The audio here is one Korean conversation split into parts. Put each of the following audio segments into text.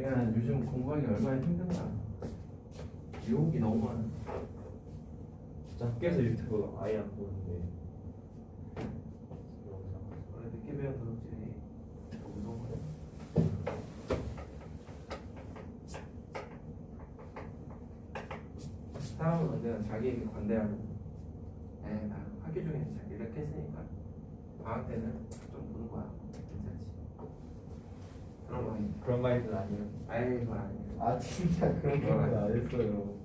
내가 요즘 공부하기 얼마나 힘든가. 유혹이 너무 많아. 진짜 학교에서 유튜브 아예 안 보는데 원래 늦게 배운 도둑질이 더 무서운 거야. 사람은 언제나 자기에게 관대하고 나 학교 중에 잘 이렇게 했으니까 방학 때는 좀 보는 거야. 괜찮지. 그런 거 아니야. 그런 마인드는 아니에요. 아예 그건 아니에요. 아 진짜 그런 건 안 했어요.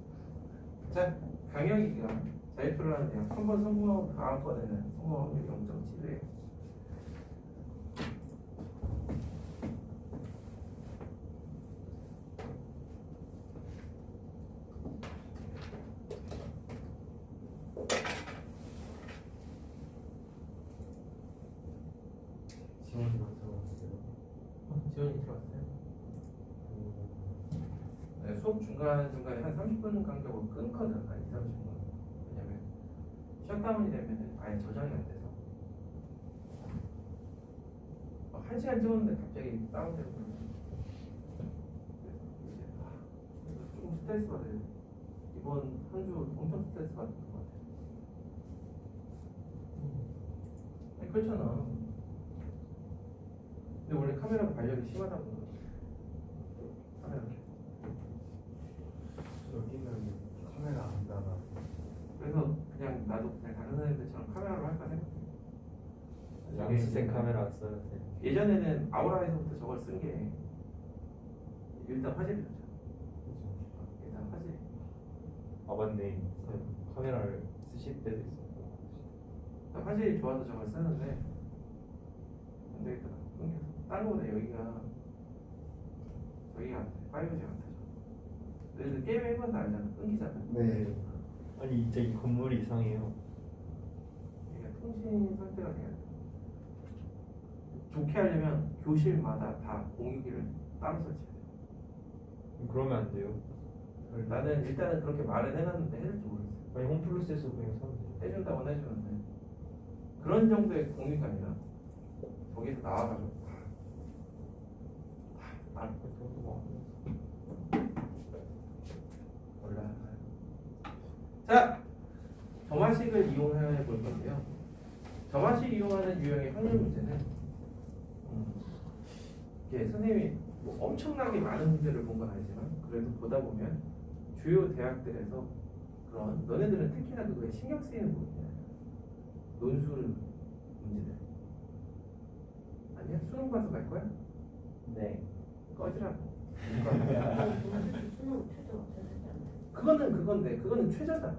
자, 강영이가 자유투를 하는데요. 한 번 성공하고 다음번에는 성공 확률이 0.7이에요. 지원이 들어왔어요. 지원이 들어왔어요. 네, 수업 중간중간에 한 30분 간격으로 끊거든. 한 2, 30분. 왜냐면 셧다운이 되면 아예 저장이 안 돼서 1시간 찍었는데 갑자기 다운되고 그래서 조금 스트레스 받아요. 이번 한 주 엄청 스트레스 받은 것 같아요. 아니 그렇잖아. 근데 원래 카메라가 발열이 심하다고 카메라 여기는 카메라 안 달아. 그래서 그냥 나도 그냥 다른 사람들처럼 카메라로 할까 생각해. 양수생 카메라 써야 돼. 예전에는 아우라에서부터 저걸 쓴 게 일단 화질이 좋죠. 일단 화질. 아 맞네. 카메라를 쓰실 때도 있었고. 일단 화질이 좋아서 저걸 쓰는데 안 되겠더라. 끊겨서. 다른 거보다 여기가 안 돼. 5G가 안 타죠. 너희들 게임 해봐도 알잖아. 끊기잖아. 네. 아니 진짜 이 건물이 이상해요. 이게 통신 상태가 돼야 돼. 좋게 하려면 교실마다 다 공유기를 따로 설치해야 돼. 그러면 안 돼요. 나는 일단은 그렇게 말은 해놨는데 해줄지 모르겠어. 아니 홈플러스에서 그냥 사면 돼요. 해준다고는 해주는데 그런 정도의 공유가 아니라 거기서 나와가지고 올라가요. 자, 점화식을 이용해 볼 건데요. 점화식 이용하는 유형의 확률 문제는 이게 선생님이 뭐 엄청나게 많은 문제를 본 건 아니지만 그래도 보다 보면 주요 대학들에서 그런 너네들은 특히나 그거에 신경 쓰이는 부분이야. 논술 문제들. 아니야? 수능 봐서 갈 거야? 네. 꺼지라고. 수능 최저 없었잖아요. 그거는 최저다.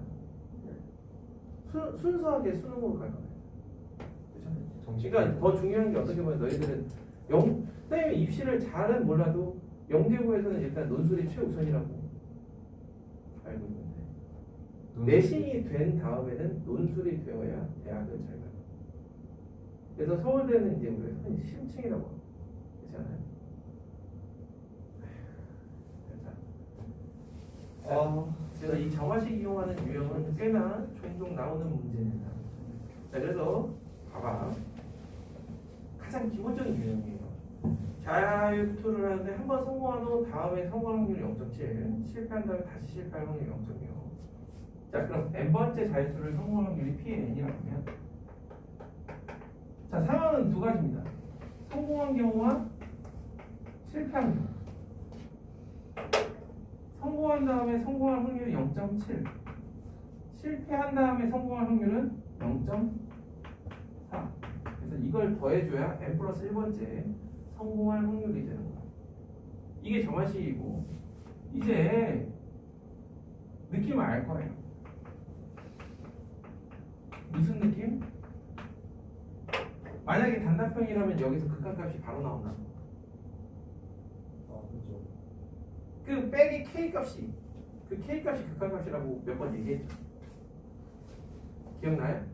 순수하게 수능으로 갈 거야. 그렇죠? 그러니까 더 중요한 게 어떻게 보면 너희들은 선생님이 입시를 잘은 몰라도 영재고에서는 일단 논술이 최우선이라고 알고 있는데 내신이 된 다음에는 논술이 되어야 대학을 잘 가요. 그래서 서울대는 이제 우리가 흔히 심층이라고 그렇잖아요. 그래서 이 정화식 이용하는 유형은 꽤나 종종 나오는 문제입니다. 자, 그래서 봐봐. 가장 기본적인 유형이에요. 자유투를 하는데 한 번 성공하고 다음에 성공 확률이 0.7, 실패한 다음에 다시 실패할 확률이 0.6. 자, 그럼 n번째 자유투를 성공 확률이 PN이라고 하면 자, 상황은 두 가지입니다. 성공한 경우와 실패한 경우. 성공한 다음에 성공할 확률이 0.7, 실패한 다음에 성공할 확률은 0.4. 그래서 이걸 더해줘야 n 플러스 1번째 성공할 확률이 되는 거야. 이게 정화식이고 이제 느낌을 알 거예요. 무슨 느낌? 만약에 단답형이라면 여기서 극한값이 바로 나온다. 아 그렇죠. 그 빼기 K값이 그 K값이 극한값이라고 몇 번 얘기했죠. 기억나요?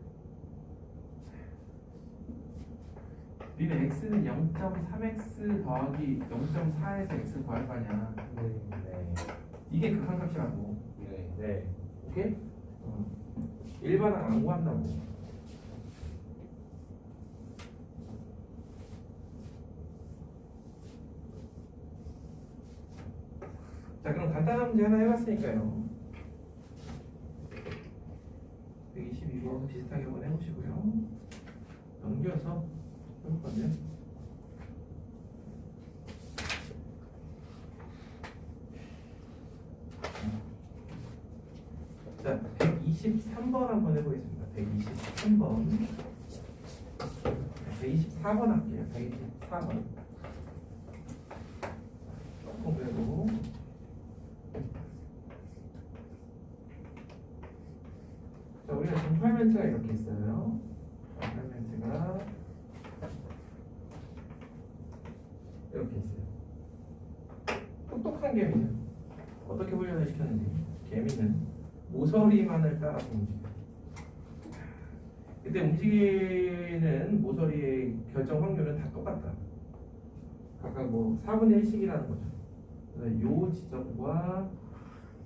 우리는 X는 0.3X 더하기 0.4에서 X 구할 거 아니야. 네. 이게 극한값이라고. 네. 네. 오케이? 일반항 안 구한다고. 자, 그럼 간단한 문제 하나 해봤으니까요. 122번 비슷하게 한번 해보시고요. 넘겨서 해볼 건데요. 자, 123번 한번 해보겠습니다. 123번. 124번 할게요. 124번. 조금 그래도. 자, 우리가 정팔 멘트가 이렇게 있어요. 정팔 멘트가 이렇게 있어요. 똑똑한 개미는 어떻게 훈련을 시켰는지. 개미는 모서리만을 따라서 움직여요. 그때 움직이는 모서리의 결정 확률은 다 똑같다. 각각 뭐 4분의 1씩이라는 거죠. 그래서 요 지점과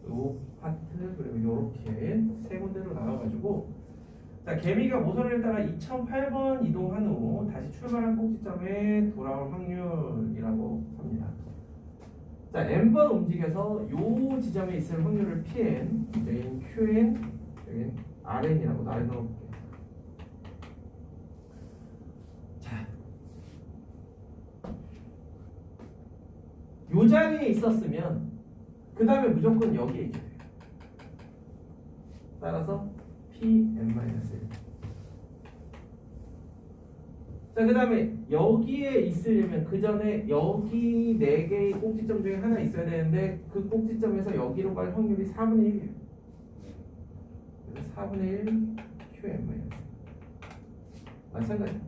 요 파트 그리고 요렇게 세 군데로 나눠가지고, 자, 개미가 모서리를 따라 2008번 이동한 후 다시 출발한 꼭지점에 돌아올 확률이라고 합니다. 자, n번 움직여서 요 지점에 있을 확률을 pn, 여기는 qn, 여기는 rn이라고 나눠 넣어볼게요. 자, 요 자리에 있었으면 그 다음에 무조건 여기에 있게 돼요. 따라서 pn-1. 자, 그 다음에 여기에 있으려면 그 전에 여기 4개의 꼭지점 중에 하나 있어야 되는데 그 꼭지점에서 여기로 갈 확률이 4분의 1이에요. 그래서 4분의 1 qn-. 마찬가지.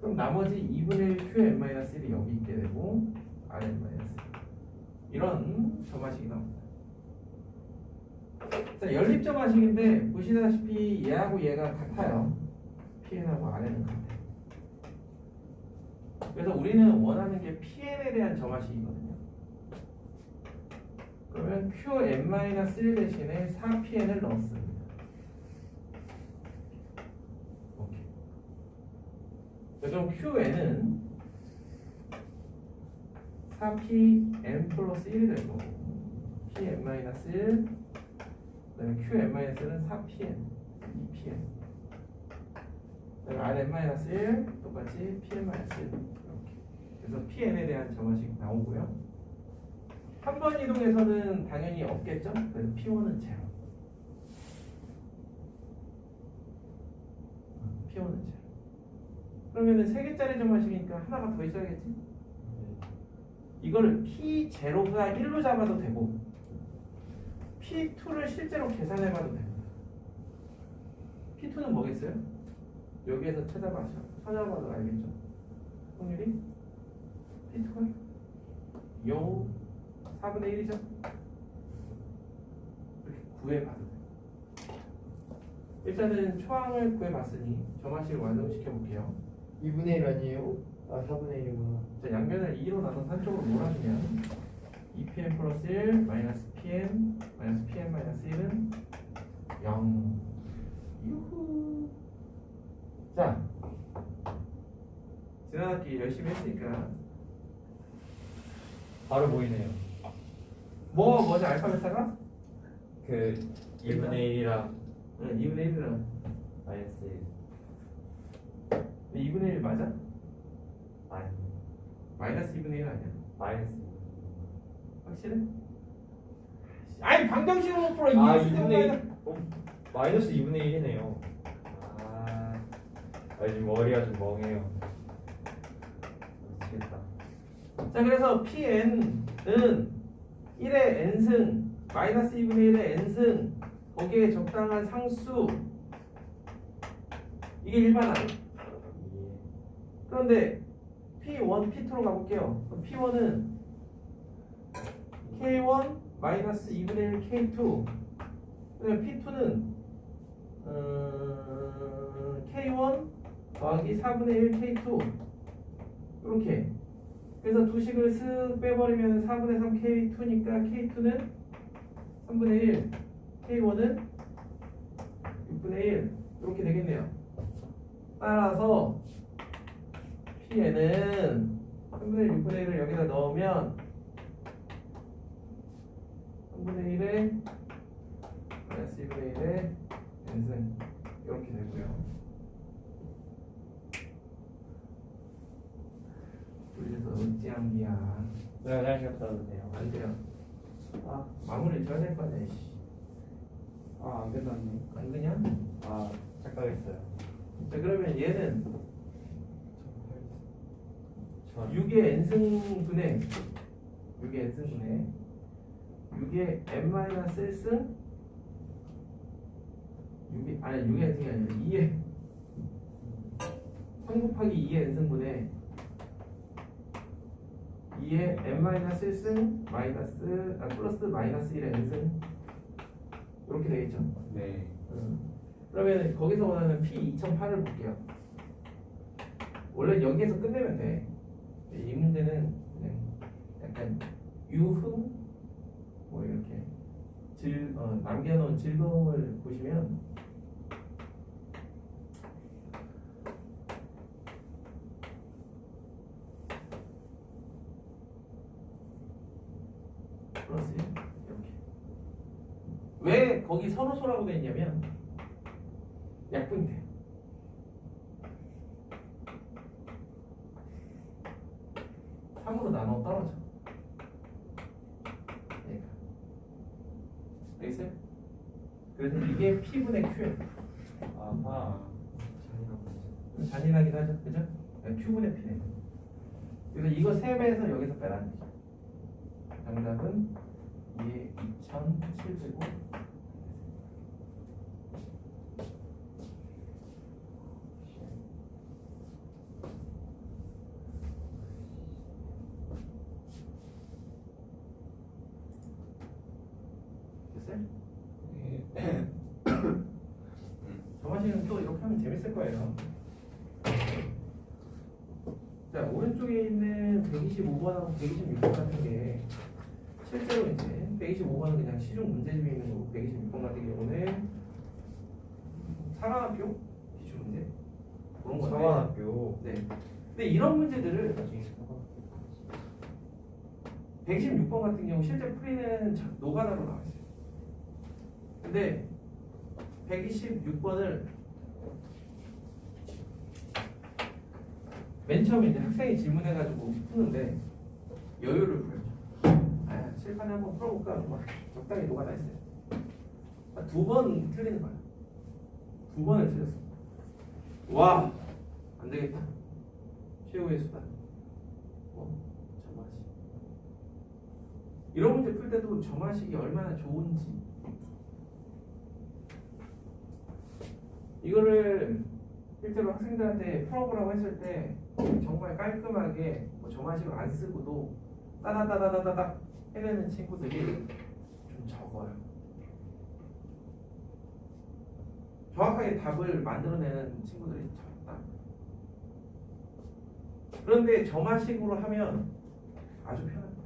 그럼 나머지 2분의 1 qn-1이 여기 있게 되고 rn-. 이런 점화식이 나옵니다. 자, 연립점화식인데 보시다시피 얘하고 얘가 같아요. pn하고 rn은 같아요. 그래서 우리는 원하는 게 pn에 대한 점화식이거든요. 그러면 qn-1 대신에 4pn을 넣었습니다. 오케이. 자, 그럼 qn은 4pn 플러스 1이 되고 pn-1 그다음에 qn-1은 4pn 2pn 그다음에 rn-1 똑같이 pn-1 이렇게. 그래서 pn에 대한 점화식 나오고요. 한 번 이동에서는 당연히 없겠죠. 그래서 p1은 제로. p1은 제로. 그러면은 3개짜리 점화식이니까 하나가 더 있어야겠지. 이걸 P0가 1로 잡아도 되고 P2를 실제로 계산해봐도 됩니다. P2는 뭐겠어요? 여기에서 찾아봐도 알겠죠? 확률이 P2가 요 4분의 1이죠? 이렇게 구해봐도 돼요. 일단은 초항을 구해봤으니 점화식을 완성시켜볼게요. 2분의 1 아니에요? 아 4분의 1이구나. 자, 양면을 2로 나눠서 한쪽으로 몰아주면 2pn 플러스 1 마이너스 pn 마이너스 pn 마이너스 1은 0. 유후. 자, 지난 학기 열심히 했으니까 바로 보이네요. 뭐지 알파 베타가? 그 2분의 1이랑 응, 2분의 1이랑 마이너스 1 2분의 1 맞아? 아니 마이너스 2분의 1 아니야? 마이너스 확실해? 아니 방정식으로 풀어. 아 EX 2분의 제곱 1 마이너스 2분의 1이네요. 지금 머리가 좀 멍해요. 미치겠다. 자, 그래서 pn은 1의 n승 마이너스 2분의 1의 n승 거기에 적당한 상수 이게 일반항. 그런데 P1, P2로 가볼게요. 그럼 P1은 K1 마이너스 2분의 1 K2 그다음 P2는 K1 더하기 4분의 1 K2 이렇게. 그래서 두 식을 쓱 빼버리면 4분의 3 K2니까 K2는 3분의 1 K1은 6분의 1 이렇게 되겠네요. 따라서 Pn은 3분의 1 6분의 1을 여기다 넣으면 3분의 1에 마이너스 2분의 1에 n승 이렇게 되고요. 그래서 어찌한기야. 내가 화장실 갔다 와도 돼요? 안 돼요. 아, 마무리 져야 될 거 아니야. 씨. 안 끝났네. 안 그냥? 착각했어요. 자 그러면 얘는 저 6의 n승분의 6의 n승분의 6의 n-1승 6의 아니 6의 n승이 아니라 2의 3 곱하기 2의 n승분의 2의 n-1승 플러스 마이너스 1의 n승 이렇게 되겠죠. 네. 그러면 거기서 원하는 P2008을 볼게요. 원래 여기에서 끝내면 돼. 이 문제는 그냥 약간 유흥 뭐 이렇게 남겨놓은 즐거움을 보시면 플러스 이렇게 왜 거기 서로소라고 돼 있냐면 약분이 돼. 으로 나눠 떨어져. 그러니까. 알겠어요? 그래서 이게 P분의 Q예요. 아하. 잔인하긴 하죠, 그죠? Q분의 P네. 그래서 이거 세배해서 여기서 빼라는 거죠. 정답은 2의 2007제곱. 정하시는 또 이렇게 하면 재밌을 거예요. 자, 오른쪽에 있는 125번하고 126번 같은 게 실제로 이제 125번은 그냥 시중 문제집에 있는 거고 126번 같은 경우는 상하학교 기출 문제 그런 건데. 상하학교. 네. 근데 이런 문제들을 126번 같은 경우 실제 풀이는 노가다로 나와 있어요. 근데 126번을 맨 처음에 이제 학생이 질문해가지고 푸는데 여유를 부려줘. 칠판에 한번 풀어볼까? 막 적당히 녹아나 있어요. 2번 틀리는 거야. 2번을 틀렸어. 와! 안 되겠다. 최후의 수단. 점화식. 이런 문제 풀 때도 점화식이 얼마나 좋은지 이거를 실제로 학생들한테 풀어보라고 했을 때 정말 깔끔하게 뭐 점화식을 안 쓰고도 따다다다다닥 해내는 친구들이 좀 적어요. 정확하게 답을 만들어내는 친구들이 적다. 그런데 점화식으로 하면 아주 편합니다.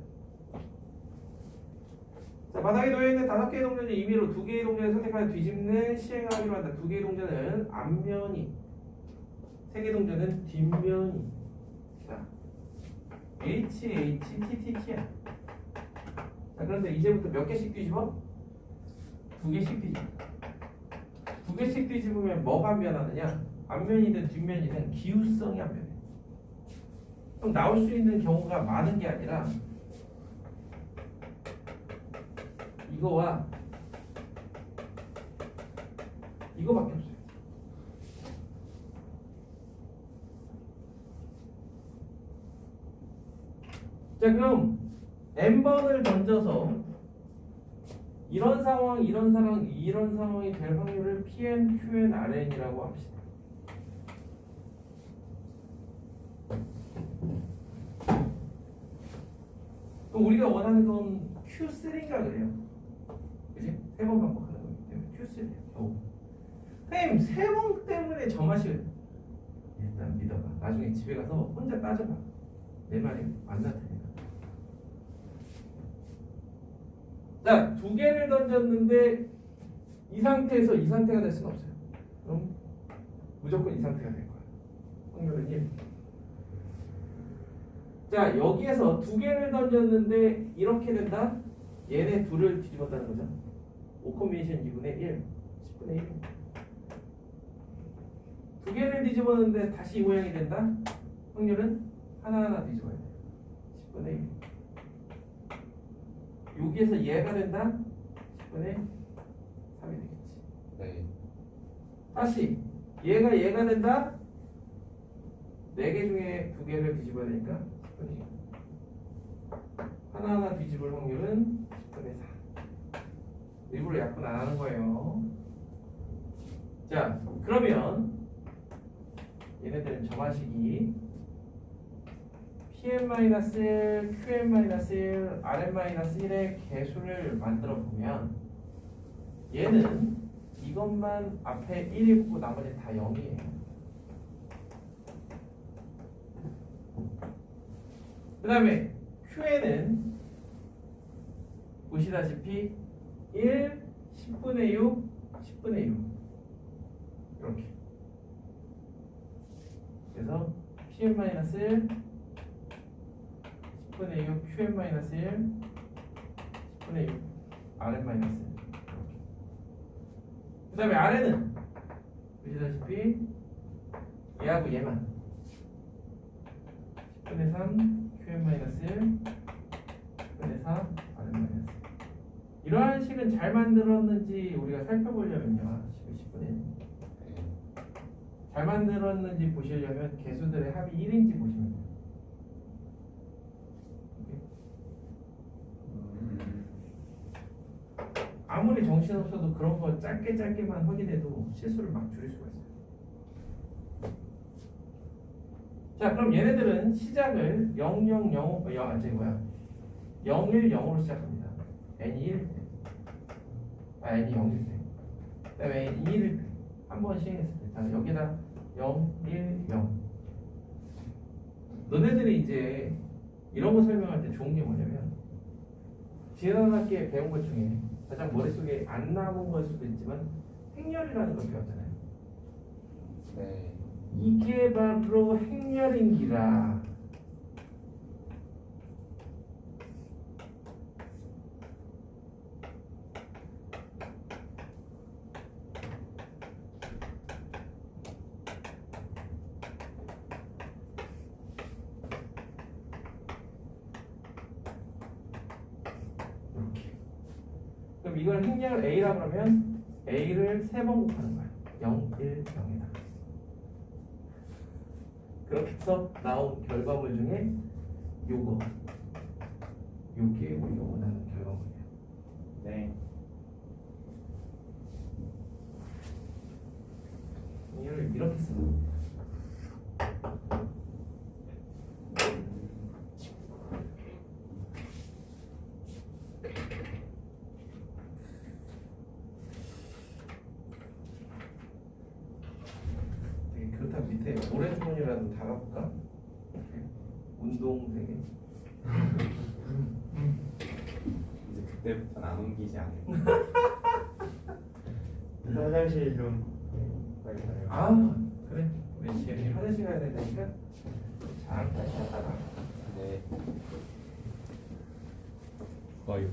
자, 바닥에 놓여있는 5개의 동전을 임의로 2개의 동전을 선택하여 뒤집는 시행하기로 한다. 2개의 동전은 앞면이, 3개의 동전은 뒷면이. 자, HHTTT야. 자, 그런데 이제부터 몇 개씩 뒤집어? 2개씩 뒤집어. 2개씩 뒤집으면 뭐가 변하느냐? 앞면이든 뒷면이든 기우성이 안 변해. 그럼 나올 수 있는 경우가 많은 게 아니라 이거와 이거밖에 없어요. 자, 그럼 n번을 던져서 이런 상황, 이런 상황이 될 확률을 Pn, Qn, Rn이라고 합시다. 그럼 우리가 원하는 건 Q3인가 그래요. 그치? 3번 반복하는 거기 때문에 Q3예요. 겨우. 선생님 3번 때문에 점화식을 일단 믿어봐. 나중에 집에 가서 혼자 따져봐. 내 말이 맞나 틀리나. 자, 2개를 던졌는데 이 상태에서 이 상태가 될 수는 없어요. 그럼 무조건 이 상태가 될 거야. 확률은 1. 자, 여기에서 2개를 던졌는데 이렇게 된다? 얘네 둘을 뒤집었다는 거죠. 5 콤비네이션 2분의 1, 10분의 1. 두 개를 뒤집었는데 다시 이 모양이 된다? 확률은 하나하나 뒤집어야 돼요. 10분의 1. 여기에서 얘가 된다? 10분의 3이 되겠지. 네. 다시 얘가 된다? 4개 중에 2개를 뒤집어야 되니까 10분의 1. 하나하나 뒤집을 확률은 10분의 4. 일부러 약분 안 하는 거예요. 자, 그러면 얘네들은 점화식이 Pn-1, Qn-1, Rn-1의 개수를 만들어 보면 얘는 이것만 앞에 1이 있고 나머지는 다 0이에요. 그 다음에 Qn은 보시다시피 1, 10분의 6, 10분의 6 이렇게. 그래서 Pn-1 10분의 6, Qn-1 10분의 6, Rn-1 그 다음에 Rn은 보시다시피 얘하고 얘만 10분의 3, Qn-1 10분의 4, Rn-1 이러한 식은 잘 만들었는지 우리가 살펴보려면요 10분의 1 잘 만들었는지 보시려면 개수들의 합이 1인지 보시면 돼요. 아무리 정신없어도 그런 거 짧게만 확인해도 실수를 막 줄일 수가 있어요. 자, 그럼 얘네들은 시작을 0, 0, 0, 0, 1, 0으로 시작합니다. n이 1일 때. n이 0일 때. 그 다음에 n이 1일 때. 한 번 시행했을 때. 자, 여기다 0, 1, 0. 너네들이 이제 이런 거 설명할 때 좋은 게 뭐냐면 지난 학기에 배운 것 중에 가장 머릿속에 안 남은 걸 수도 있지만 행렬이라는 걸 배웠잖아요. 네. 이게 바로 행렬인기라. 이렇게. 그럼 이걸 행렬 A라고 하면 A를 3번 곱하는 거예요. 0, 1, 0에다. 그렇게 해서 나온 결과물 중에 요게 우리가 원하는 결과물이에요. 네. 이를 이렇게 씁니다. 그렇다면 밑에 모래주머니라도 달아볼까? 운동되게. 이제 그때부터는 안 옮기지 않을. 화장실 좀 빨리 가요. 아 그래 우리 지현이 화장실 가야 된다니까 잠깐 쉬었다가 네. 거의.